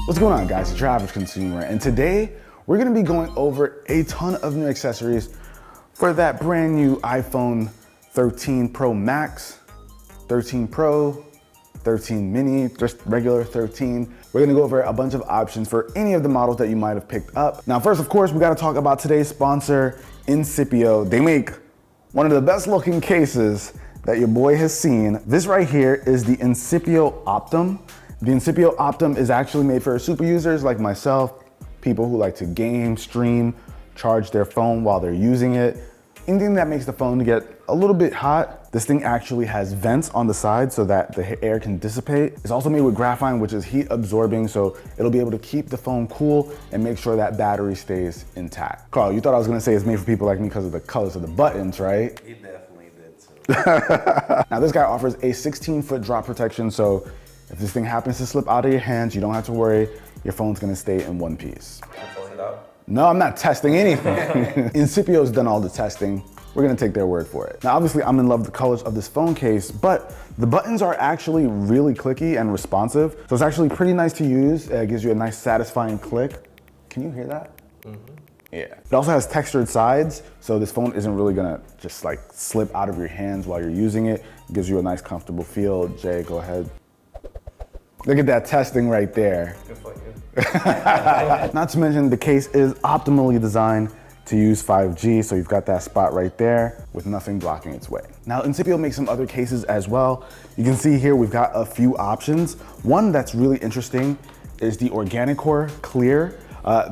What's going on, guys? It's UrAvgConsumer, and today we're gonna be going over a ton of new accessories for that brand new iPhone 13 Pro Max, 13 Pro, 13 Mini, just regular 13. We're gonna go over a bunch of options for any of the models that you might have picked up. Now, first, of course, we gotta talk about today's sponsor, Incipio. They make one of the best looking cases that your boy has seen. This right here is the Incipio Optum. The Incipio Optum is actually made for super users like myself, people who like to game, stream, charge their phone while they're using it. Anything that makes the phone get a little bit hot. This thing actually has vents on the side so that the air can dissipate. It's also made with graphite, which is heat absorbing, so it'll be able to keep the phone cool and make sure that battery stays intact. Carl, you thought I was gonna say it's made for people like me because of the colors of the buttons, right? He definitely did too. Now this guy offers a 16-foot drop protection, so if this thing happens to slip out of your hands, you don't have to worry. Your phone's gonna stay in one piece. Test it out. No, I'm not testing anything. Incipio's done all the testing. We're gonna take their word for it. Now, obviously, I'm in love with the colors of this phone case, but the buttons are actually really clicky and responsive. So it's actually pretty nice to use. It gives you a nice satisfying click. Can you hear that? Mm-hmm. Yeah. It also has textured sides, so this phone isn't really gonna just like slip out of your hands while you're using it. It gives you a nice comfortable feel. Jay, go ahead. Look at that testing right there. Good for you. Not to mention the case is optimally designed to use 5G, so you've got that spot right there with nothing blocking its way. Now, Incipio makes some other cases as well. You can see here we've got a few options. One that's really interesting is the Organicore Clear.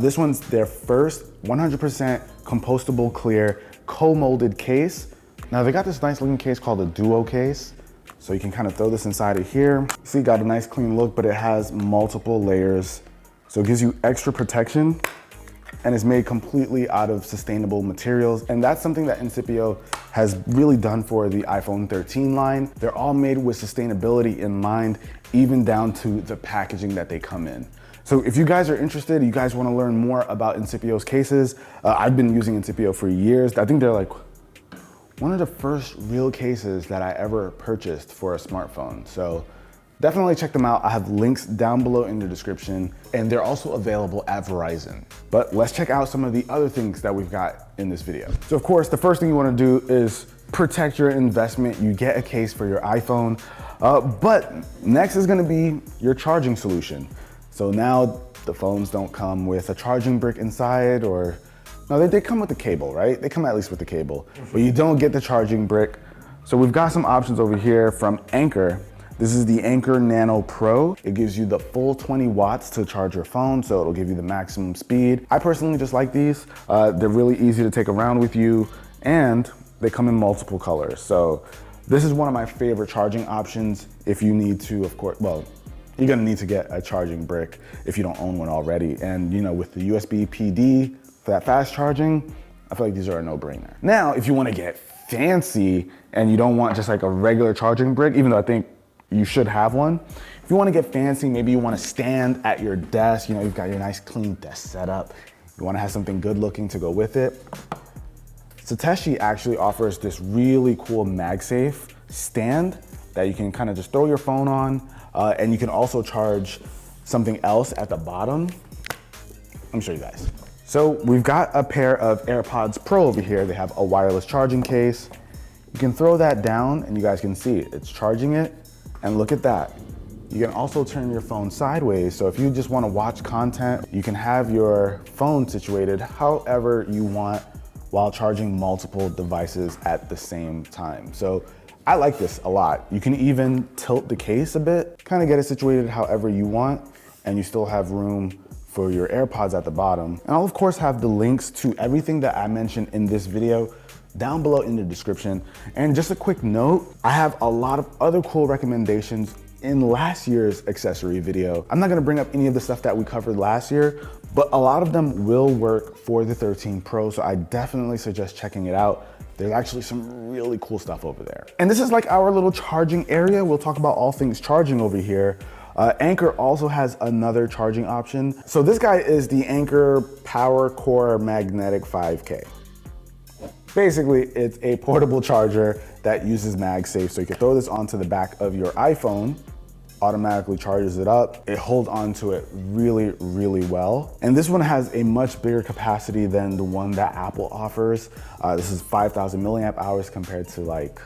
This one's their first 100% compostable clear co-molded case. Now they got this nice looking case called a Duo case. So you can kind of throw this inside of here. See, got a nice clean look, but it has multiple layers. So it gives you extra protection and it's made completely out of sustainable materials. And that's something that Incipio has really done for the iPhone 13 line. They're all made with sustainability in mind, even down to the packaging that they come in. So if you guys are interested, you guys wanna learn more about Incipio's cases, I've been using Incipio for years. I think they're like one of the first real cases that I ever purchased for a smartphone. So definitely check them out. I have links down below in the description, and they're also available at Verizon. But let's check out some of the other things that we've got in this video. So of course, the first thing you wanna do is protect your investment. You get a case for your iPhone, but next is gonna be your charging solution. So now the phones don't come with a charging brick inside, or no, they come with the cable, right? They come at least with the cable, but you don't get the charging brick. So we've got some options over here from Anker. This is the Anker Nano Pro. It gives you the full 20 watts to charge your phone, so it'll give you the maximum speed. I personally just like these. They're really easy to take around with you, and they come in multiple colors. So this is one of my favorite charging options if you need to, of course, well, you're gonna need to get a charging brick if you don't own one already. And you know, with the USB PD, for that fast charging, I feel like these are a no-brainer. Now, if you wanna get fancy and you don't want just like a regular charging brick, even though I think you should have one, if you wanna get fancy, maybe you wanna stand at your desk, you know, you've got your nice clean desk setup, you wanna have something good looking to go with it. Satechi actually offers this really cool MagSafe stand that you can kind of just throw your phone on, and you can also charge something else at the bottom. Let me show you guys. So we've got a pair of AirPods Pro over here. They have a wireless charging case. You can throw that down and you guys can see it. It's charging it, and look at that. You can also turn your phone sideways. So if you just wanna watch content, you can have your phone situated however you want while charging multiple devices at the same time. So I like this a lot. You can even tilt the case a bit, kind of get it situated however you want, and you still have room for your AirPods at the bottom. And I'll of course have the links to everything that I mentioned in this video down below in the description. And just a quick note, I have a lot of other cool recommendations in last year's accessory video. I'm not gonna bring up any of the stuff that we covered last year, but a lot of them will work for the 13 Pro, so I definitely suggest checking it out. There's actually some really cool stuff over there. And this is like our little charging area. We'll talk about all things charging over here. Anker also has another charging option. So this guy is the Anker Power Core Magnetic 5K. Basically, it's a portable charger that uses MagSafe. So you can throw this onto the back of your iPhone automatically charges it up. It holds onto it really, really well. And this one has a much bigger capacity than the one that Apple offers. This is 5,000 milliamp hours compared to like,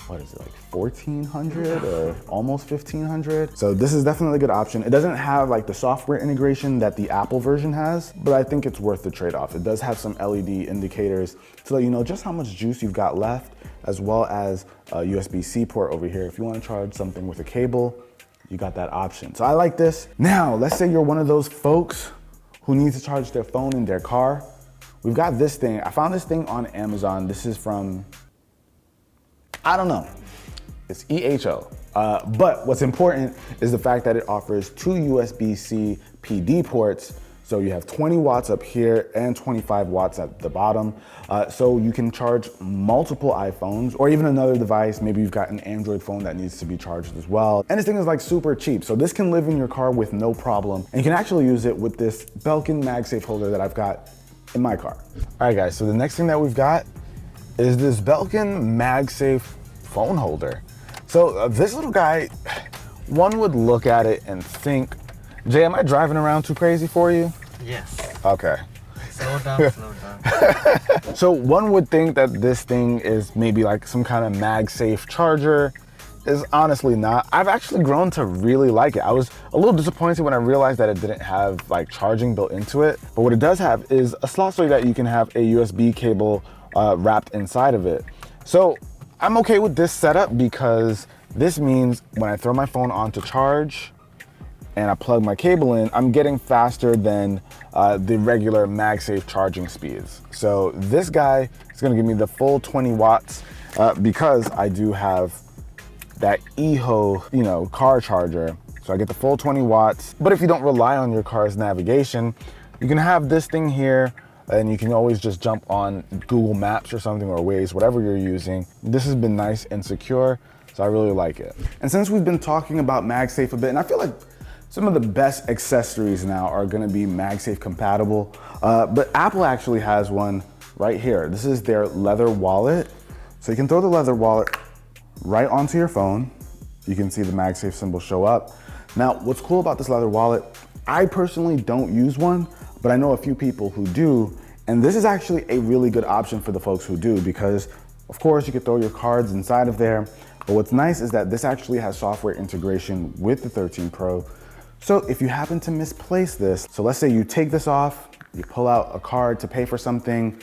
what is it, like 1,400 or almost 1,500? So this is definitely a good option. It doesn't have like the software integration that the Apple version has, but I think it's worth the trade-off. It does have some LED indicators to let you know just how much juice you've got left, as well as a USB-C port over here. If you want to charge something with a cable, you got that option. So I like this. Now, let's say you're one of those folks who needs to charge their phone in their car. We've got this thing. I found this thing on Amazon. This is from, I don't know, it's EHO. But what's important is the fact that it offers 2 USB-C PD ports. So you have 20 watts up here and 25 watts at the bottom. So you can charge multiple iPhones or even another device. Maybe you've got an Android phone that needs to be charged as well. And this thing is like super cheap. So this can live in your car with no problem. And you can actually use it with this Belkin MagSafe holder that I've got in my car. All right guys, so the next thing that we've got is this Belkin MagSafe phone holder. So this little guy, one would look at it and think, Jay, am I driving around too crazy for you? Yes. Okay. Slow down, slow down. So one would think that this thing is maybe like some kind of MagSafe charger. Is honestly not. I've actually grown to really like it. I was a little disappointed when I realized that it didn't have like charging built into it. But what it does have is a slot so that you can have a USB cable wrapped inside of it. So I'm okay with this setup because this means when I throw my phone on to charge and I plug my cable in, I'm getting faster than the regular MagSafe charging speeds. So this guy is gonna give me the full 20 watts because I do have that EHO, car charger. So I get the full 20 watts. But if you don't rely on your car's navigation, you can have this thing here and you can always just jump on Google Maps or something, or Waze, whatever you're using. This has been nice and secure, so I really like it. And since we've been talking about MagSafe a bit, and I feel like some of the best accessories now are gonna be MagSafe compatible, but Apple actually has one right here. This is their leather wallet. So you can throw the leather wallet right onto your phone. You can see the MagSafe symbol show up. Now, what's cool about this leather wallet, I personally don't use one, but I know a few people who do, and this is actually a really good option for the folks who do because, of course, you could throw your cards inside of there, but what's nice is that this actually has software integration with the 13 Pro. So if you happen to misplace this, so let's say you take this off, you pull out a card to pay for something,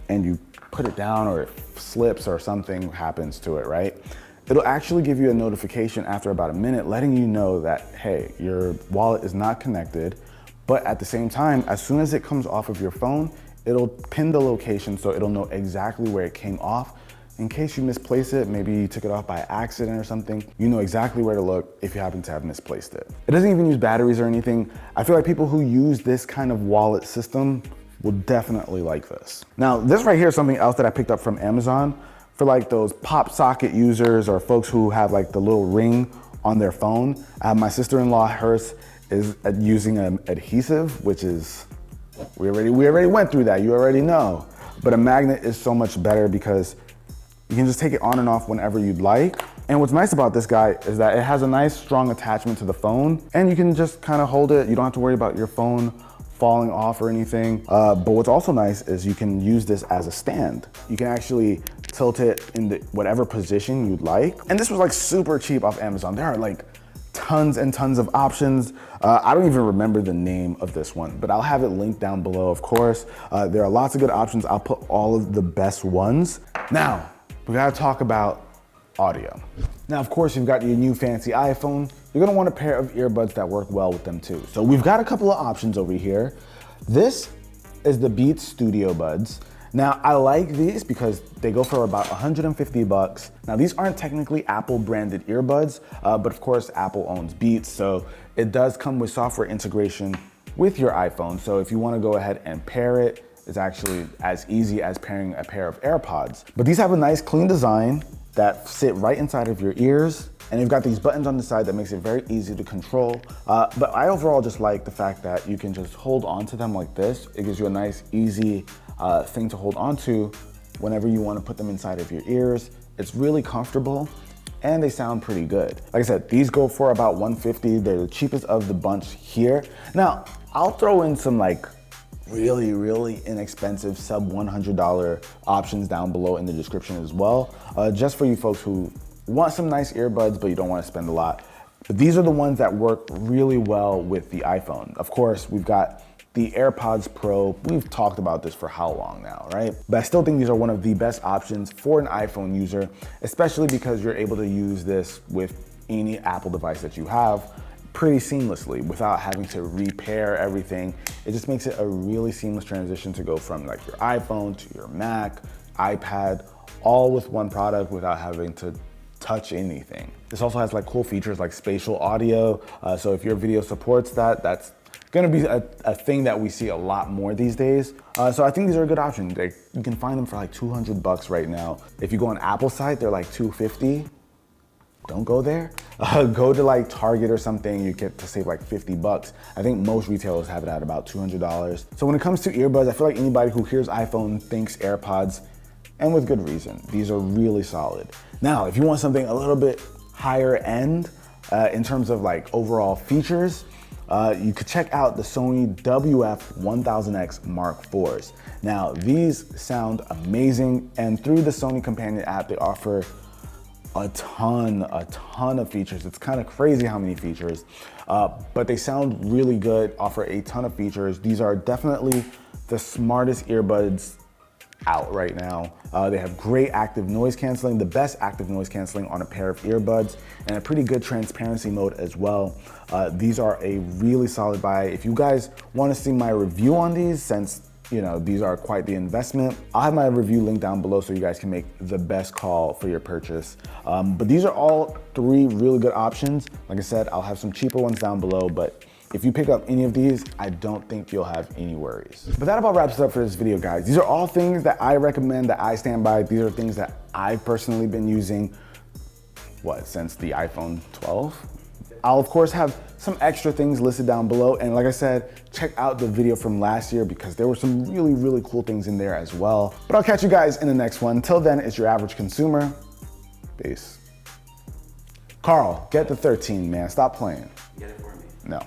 and you put it down or it slips or something happens to it, right? It'll actually give you a notification after about a minute letting you know that, hey, your wallet is not connected, but at the same time, as soon as it comes off of your phone, it'll pin the location so it'll know exactly where it came off. In case you misplace it, maybe you took it off by accident or something, you know exactly where to look if you happen to have misplaced it. It doesn't even use batteries or anything. I feel like people who use this kind of wallet system will definitely like this. Now, this right here is something else that I picked up from Amazon for like those pop socket users or folks who have like the little ring on their phone. My sister-in-law, hers is using an adhesive, which is, we already went through that, you already know. But a magnet is so much better because you can just take it on and off whenever you'd like. And what's nice about this guy is that it has a nice strong attachment to the phone and you can just kind of hold it. You don't have to worry about your phone falling off or anything. But what's also nice is you can use this as a stand. You can actually tilt it in whatever position you'd like. And this was like super cheap off Amazon. There are like tons and tons of options. I don't even remember the name of this one, but I'll have it linked down below, of course. There are lots of good options. I'll put all of the best ones. Now, we gotta talk about audio. Now, of course, you've got your new fancy iPhone. You're gonna want a pair of earbuds that work well with them too. So we've got a couple of options over here. This is the Beats Studio Buds. Now, I like these because they go for about 150 bucks. Now, these aren't technically Apple branded earbuds, but of course, Apple owns Beats, so it does come with software integration with your iPhone. So if you wanna go ahead and pair it, it's actually as easy as pairing a pair of AirPods. But these have a nice clean design that sit right inside of your ears. And you've got these buttons on the side that makes it very easy to control. But I overall just like the fact that you can just hold on to them like this. It gives you a nice, easy thing to hold on to whenever you want to put them inside of your ears. It's really comfortable. and they sound pretty good. Like I said, these go for about $150. They're the cheapest of the bunch here. Now, I'll throw in some like really inexpensive sub $100 options down below in the description as well, just for you folks who want some nice earbuds but you don't want to spend a lot. But these are the ones that work really well with the iPhone. Of course, we've got the AirPods Pro. We've talked about this for how long now, right? But I still think these are one of the best options for an iPhone user, especially because you're able to use this with any Apple device that you have pretty seamlessly without having to repair everything. It just makes it a really seamless transition to go from like your iPhone to your Mac, iPad, all with one product without having to touch anything. This also has like cool features like spatial audio. So if your video supports that, that's gonna be a thing that we see a lot more these days. So I think these are a good option. You can find them for like 200 bucks right now. If you go on Apple site, they're like 250. Don't go there. Go to like Target or something, you get to save like 50 bucks. I think most retailers have it at about $200. So when it comes to earbuds, I feel like anybody who hears iPhone thinks AirPods, and with good reason. These are really solid. Now, if you want something a little bit higher end in terms of like overall features, you could check out the Sony WF-1000X Mark IVs. Now, these sound amazing, and through the Sony Companion app, they offer a ton of features. It's kind of crazy how many features, but they sound really good, offer a ton of features. These are definitely the smartest earbuds out right now. They have great active noise canceling, the best active noise canceling on a pair of earbuds, and a pretty good transparency mode as well. These are a really solid buy. If you guys want to see my review on these, since you know these are quite the investment, I'll have my review linked down below so you guys can make the best call for your purchase. But these are all three really good options. Like I said, I'll have some cheaper ones down below, but if you pick up any of these, I don't think you'll have any worries. But that about wraps it up for this video, guys. These are all things that I recommend, that I stand by. These are things that I've personally been using, since the iPhone 12? I'll of course have some extra things listed down below. And like I said, check out the video from last year because there were some really cool things in there as well. But I'll catch you guys in the next one. Until then, it's your average consumer. Peace. Carl, get the 13, man. Stop playing. Get it for me. No.